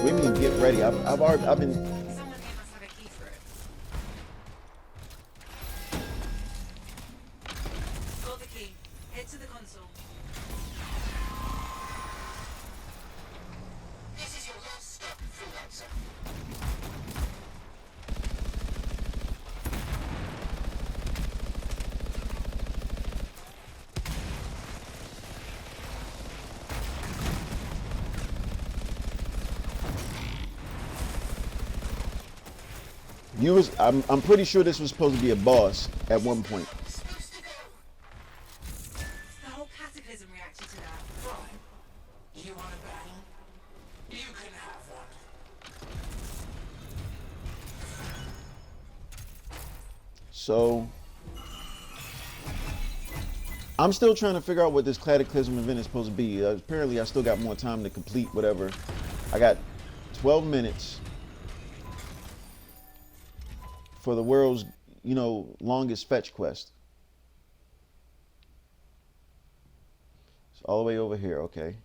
We mean get ready. I've been. Someone here must have a key for it. Got the key. Head to the console. This is your last step, freelancer. I'm pretty sure this was supposed to be a boss at one point. Supposed to go. The whole Cataclysm reacted to that. Fine. You want a battle? You can have one. So I'm still trying to figure out what this Cataclysm event is supposed to be. Apparently, I still got more time to complete whatever. I got 12 minutes for the world's, longest fetch quest. It's all the way over here, okay.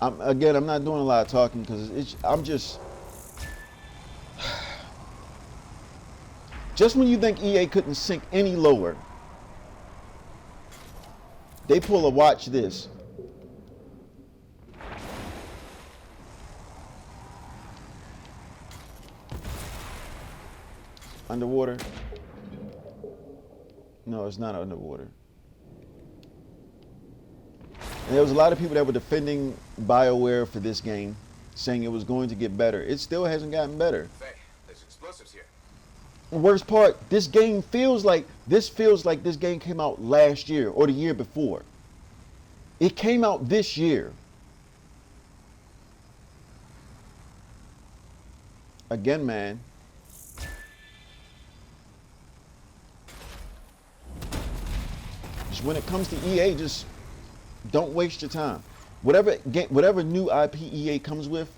I'm not doing a lot of talking because I'm just when you think EA couldn't sink any lower, they pull a watch this. Underwater? No, it's not underwater. And there was a lot of people that were defending BioWare for this game, saying it was going to get better. It still hasn't gotten better. Hey, there's explosives here. The worst part, this feels like this game came out last year or the year before. It came out this year. Again, man. Just when it comes to EA, just don't waste your time. Whatever new IP EA comes with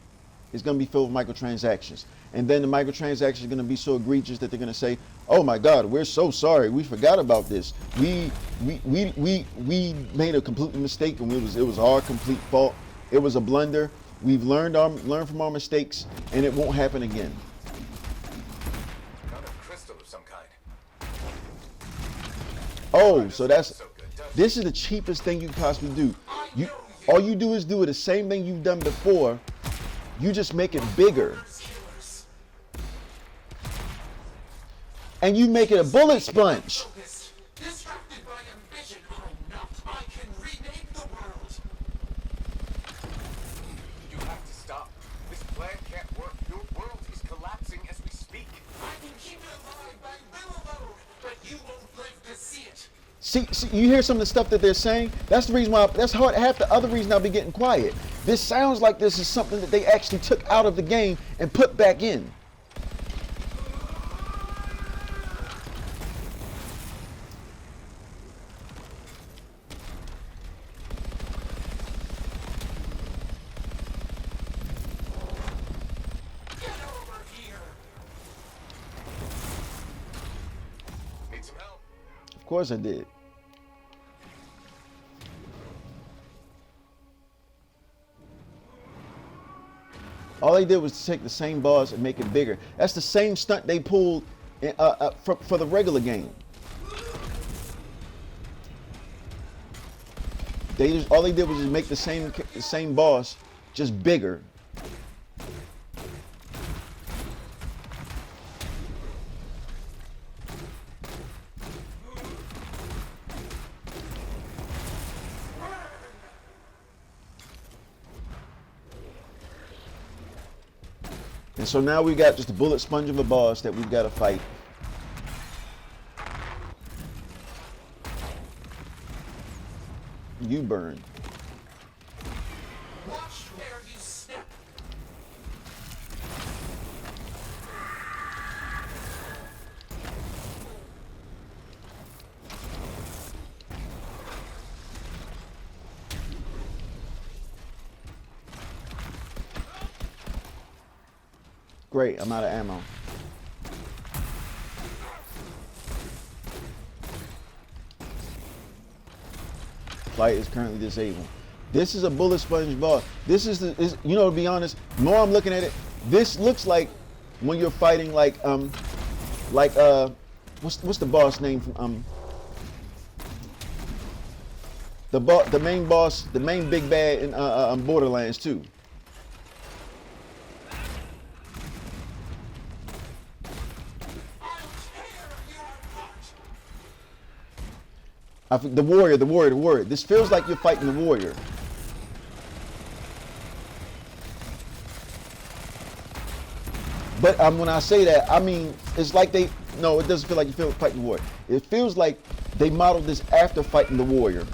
is going to be filled with microtransactions. And then the microtransactions are going to be so egregious that they're going to say, "Oh my God, we're so sorry. We forgot about this. We made a complete mistake, and it was our complete fault. It was a blunder. We've learned from our mistakes, and it won't happen again." Another crystal of some kind. Oh, so this is the cheapest thing you can possibly do. All you do is do the same thing you've done before. You just make it bigger. And you make it a bullet sponge. Distracted by ambition, I'm not. I can remake the world. You have to stop. This plan can't work. Your world is collapsing as we speak. I can keep it alive by will alone, but you won't live to see it. See, you hear some of the stuff that they're saying? That's the reason why, half the other reason I'll be getting quiet. This sounds like this is something that they actually took out of the game and put back in. Get over here. Need some help? Of course I did. All they did was take the same boss and make it bigger. That's the same stunt they pulled for the regular game. All they did was just make the same boss just bigger. And so now we got just a bullet sponge of a boss that we've got to fight. You burn. Watch where you step. Great, I'm out of ammo. Flight is currently disabled. This is a bullet sponge ball. This is you know, to be honest, the more I'm looking at it, this looks like when you're fighting like what's the boss name from the main boss, the main big bad in Borderlands 2. The warrior. This feels like you're fighting the warrior. But when I say that, I mean, it's like no, it doesn't feel like you feel fighting the warrior. It feels like they modeled this after fighting the warrior.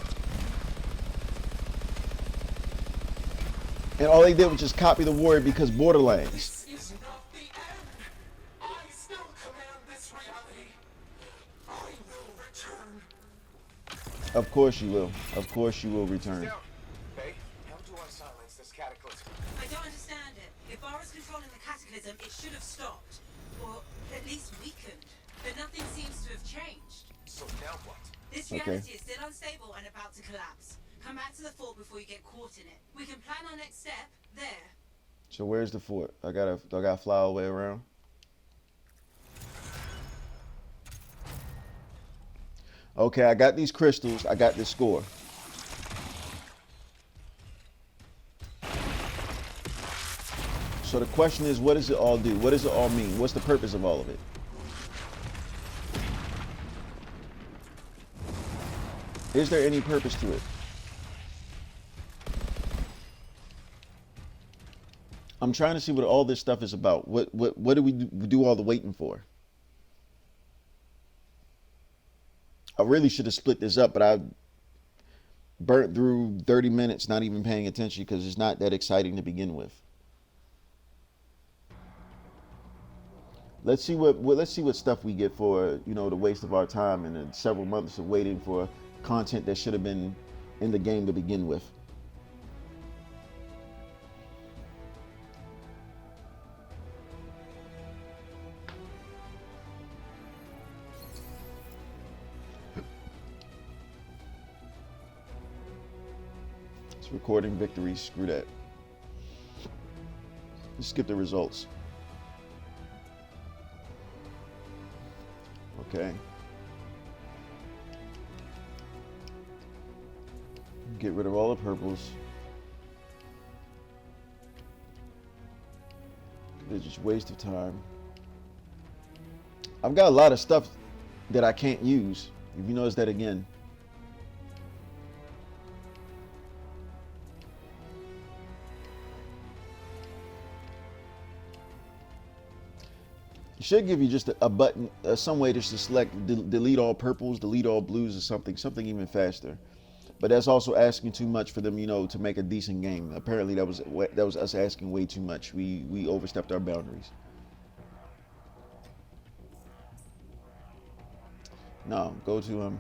And all they did was just copy the warrior because Borderlands. This is not the end. I still command this reality. I will return. Of course you will. Of course you will return. Down. Faye, how do I silence this cataclysm? I don't understand it. If I was controlling the Cataclysm, it should have stopped. Or at least weakened. But nothing seems to have changed. So now what? This reality is still unstable and about to collapse. Come back to the fort before you get caught in it. We can plan our next step there. So where's the fort? I gotta fly all the way around. Okay, I got these crystals. I got this score. So the question is, what does it all do? What does it all mean? What's the purpose of all of it? Is there any purpose to it? I'm trying to see what all this stuff is about. What do we do all the waiting for? I really should have split this up, but I burnt through 30 minutes not even paying attention because it's not that exciting to begin with. Let's see what stuff we get for, you know, the waste of our time and the several months of waiting for content that should have been in the game to begin with. It's recording victories. Screw that. Let's skip the results. Okay. Get rid of all the purples. It's just a waste of time. I've got a lot of stuff that I can't use. If you notice that again. It should give you just a button, some way just to select delete all purples, delete all blues, or something even faster. But that's also asking too much for them, you know, to make a decent game. Apparently, that was us asking way too much. We overstepped our boundaries. No, go to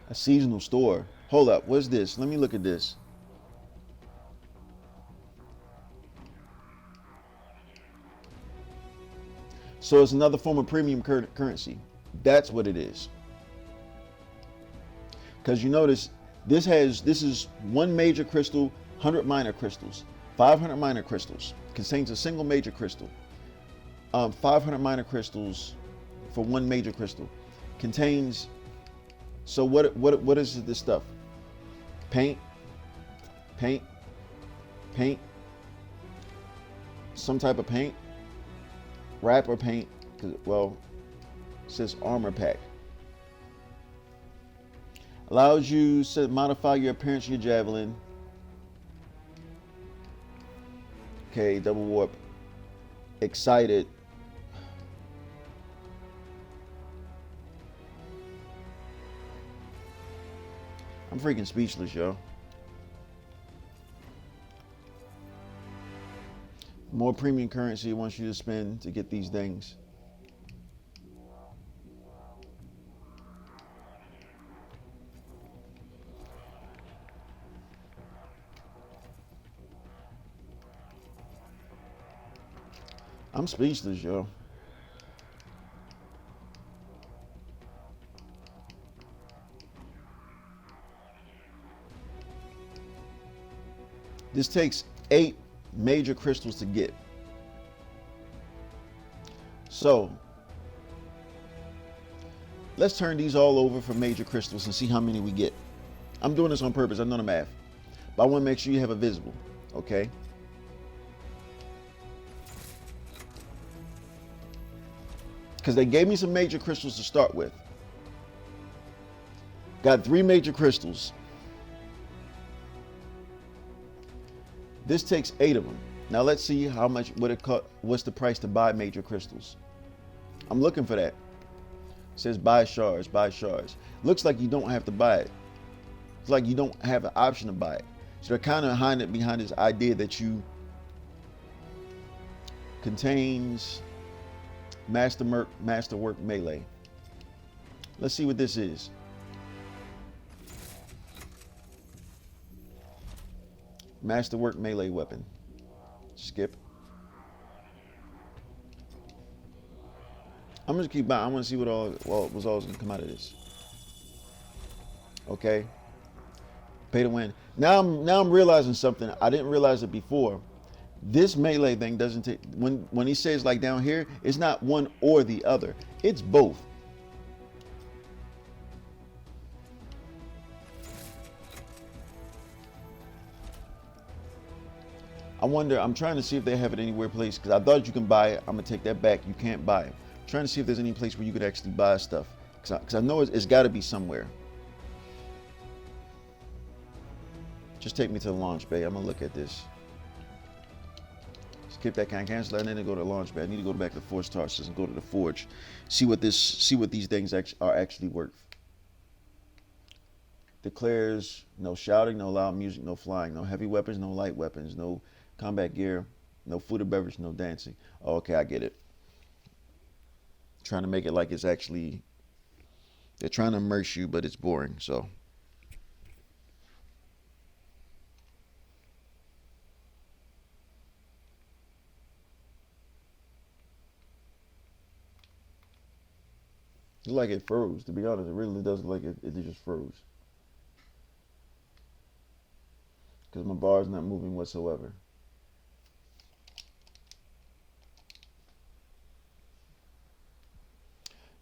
a seasonal store. Hold up, what's this? Let me look at this. So it's another form of premium currency. That's what it is. Because you notice this is one major crystal, 100 minor crystals, 500 minor crystals. Contains a single major crystal. 500 minor crystals for one major crystal. Contains. So what is this stuff? Paint. Some type of paint. Wrap or paint, well, it says armor pack. Allows you to modify your appearance of your javelin. Okay, double warp. Excited. I'm freaking speechless, yo. More premium currency it wants you to spend to get these things. I'm speechless, yo. This takes 8 major crystals to get. So let's turn these all over for major crystals and see how many we get. I'm doing this on purpose. I know the math, but I want to make sure you have it visible. Okay. Because they gave me some major crystals to start with. Got 3 major crystals. This takes 8 of them. Now let's see how much would it cost. What's the price to buy major crystals? I'm looking for that. It says buy shards, buy shards. Looks like you don't have to buy it. It's like you don't have an option to buy it. So they're kind of behind this idea that you contains masterwork melee. Let's see what this is. Masterwork melee weapon. Skip. I'm gonna keep buying. I want to see what was always gonna come out of this. Okay. Pay to win. Now I'm realizing something. I didn't realize it before. This melee thing doesn't take, when he says like down here, it's not one or the other. It's both. I wonder, I'm trying to see if they have it anywhere place, because I thought you can buy it. I'm gonna take that back. You can't buy it. I'm trying to see if there's any place where you could actually buy stuff, because I know it's got to be somewhere. Just take me to the launch bay. I'm gonna look at this. Skip that, can I cancel that, and then go to the launch bay. I need to go back to Forge Tarsus and go to the Forge. See what these things are actually worth. Declares no shouting, no loud music, no flying, no heavy weapons, no light weapons, no combat gear, no food or beverage, no dancing. Oh, okay, I get it. Trying to make it like it's actually, they're trying to immerse you, but it's boring, so. It's like it froze. To be honest, it really does look like it just froze. Because my bar is not moving whatsoever.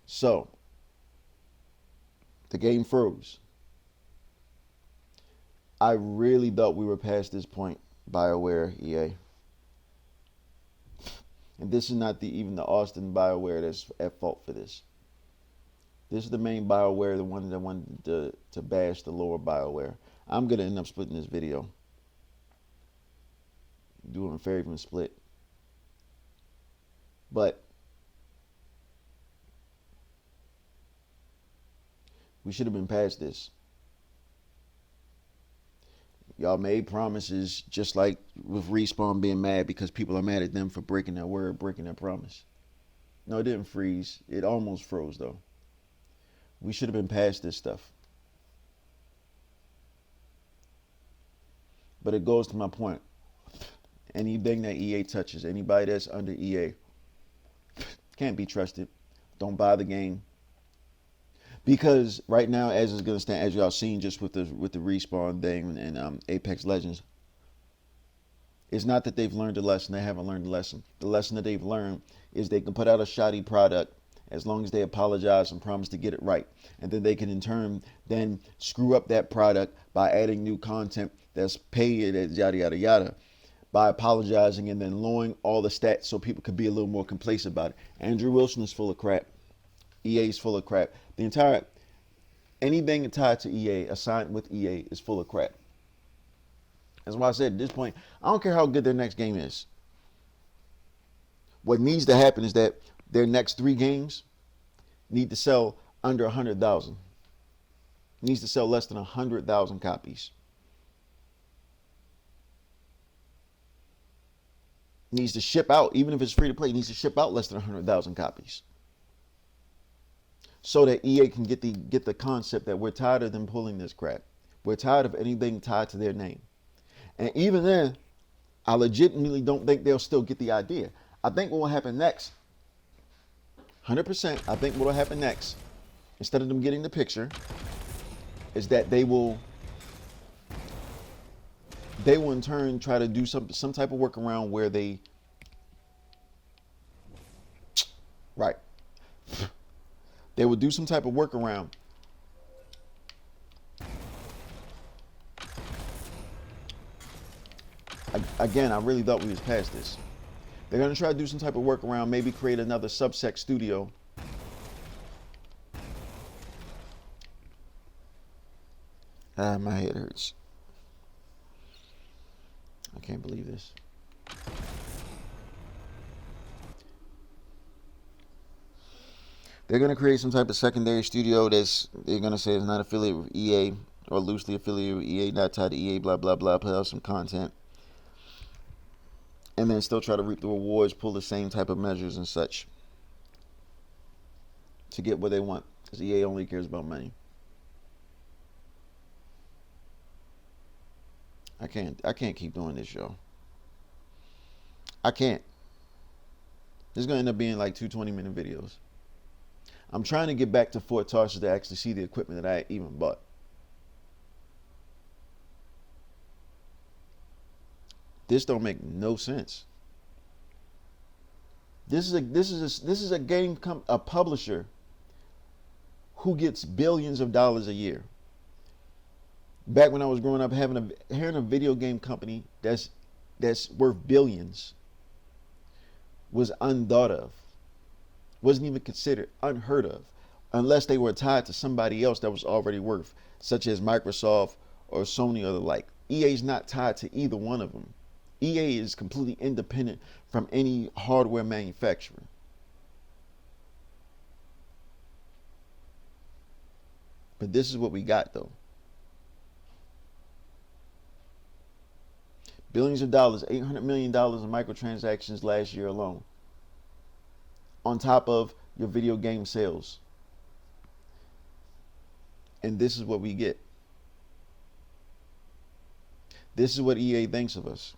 So, the game froze. I really thought we were past this point, BioWare, EA. And this is not even the Austin BioWare that's at fault for this. This is the main BioWare, the one that wanted to bash the lower BioWare. I'm going to end up splitting this video. Doing a fair even split. But we should have been past this. Y'all made promises just like with Respawn being mad because people are mad at them for breaking their word, breaking their promise. No, it didn't freeze. It almost froze though. We should have been past this stuff. But it goes to my point. Anything that EA touches, anybody that's under EA, can't be trusted. Don't buy the game. Because right now, as it's gonna stand, as y'all seen just with the Respawn thing and Apex Legends, it's not that they've learned a lesson. They haven't learned a lesson. The lesson that they've learned is they can put out a shoddy product as long as they apologize and promise to get it right. And then they can in turn then screw up that product by adding new content that's paid, yada, yada, yada, by apologizing and then lowering all the stats so people could be a little more complacent about it. Andrew Wilson is full of crap. EA is full of crap. The entire, anything tied to EA, assigned with EA is full of crap. That's why I said at this point, I don't care how good their next game is. What needs to happen is that their next 3 games need to sell under 100,000. Needs to sell less than 100,000 copies. Needs to ship out, even if it's free to play, needs to ship out less than 100,000 copies. So that EA can get the concept that we're tired of them pulling this crap. We're tired of anything tied to their name. And even then, I legitimately don't think they'll still get the idea. I think what will happen next, 100%, I think what will happen next, instead of them getting the picture, is that they will in turn try to do some type of workaround where they, right, they will do some type of workaround again. I really thought we was past this. They're going to try to do some type of workaround, maybe create another subsect studio. My head hurts. I can't believe this. They're going to create some type of secondary studio that's, they're going to say is not affiliated with EA or loosely affiliated with EA, not tied to EA, blah, blah, blah, put out some content. And then still try to reap the rewards, pull the same type of measures and such to get what they want. Because EA only cares about money. I can't keep doing this, yo. I can't. This is going to end up being like 2 20-minute videos. I'm trying to get back to Fort Tarsus to actually see the equipment that I even bought. This don't make no sense. This is a game a publisher who gets billions of dollars a year. Back when I was growing up, hearing a video game company that's worth billions was unthought of. Wasn't even considered, unheard of, unless they were tied to somebody else that was already worth, such as Microsoft or Sony or the like. EA's not tied to either one of them. EA is completely independent from any hardware manufacturer. But this is what we got, though. Billions of dollars, $800 million in microtransactions last year alone. On top of your video game sales. And this is what we get. This is what EA thinks of us.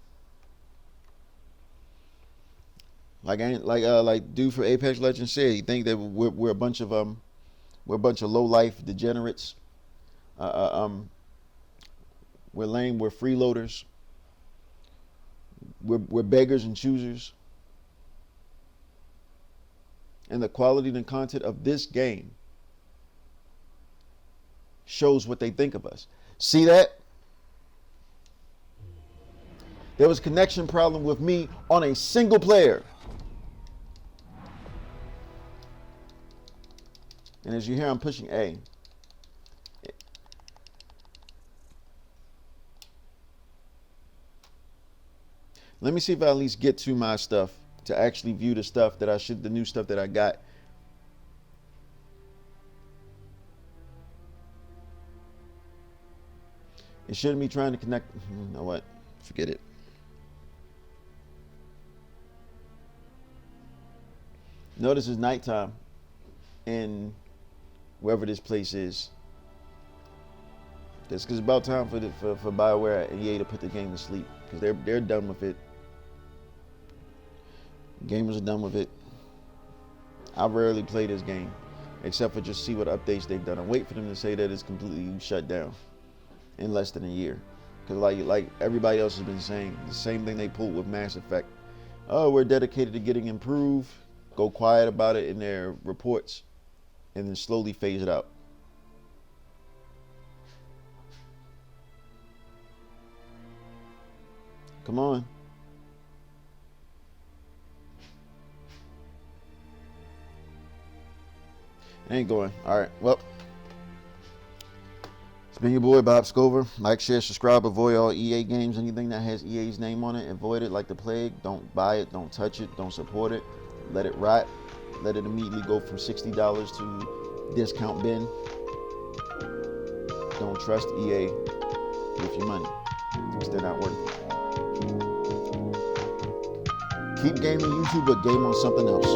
Like dude for Apex Legends said, he think that we're a bunch of low life degenerates. We're lame. We're freeloaders. We're beggars and choosers. And the quality and content of this game shows what they think of us. See that? There was a connection problem with me on a single player. And as you hear, I'm pushing A. Let me see if I at least get to my stuff to actually view the stuff that the new stuff that I got. It shouldn't be trying to connect. You know what? Forget it. Notice it's nighttime in wherever this place is. That's because it's about time for BioWare and EA to put the game to sleep, because they're done with it. Gamers are done with it. I rarely play this game, except for just see what updates they've done. I wait for them to say that it's completely shut down in less than a year, because like everybody else has been saying, the same thing they pulled with Mass Effect. Oh, we're dedicated to getting improved. Go quiet about it in their reports, and then slowly phase it out. Come on. Ain't going. All right. Well, it's been your boy Bob Scover. Like, share, subscribe. Avoid all EA games. Anything that has EA's name on it, avoid it like the plague. Don't buy it. Don't touch it. Don't support it. Let it rot. Let it immediately go from $60 to discount bin. Don't trust EA with your money, because they're not worth it. Keep gaming YouTube, but game on something else.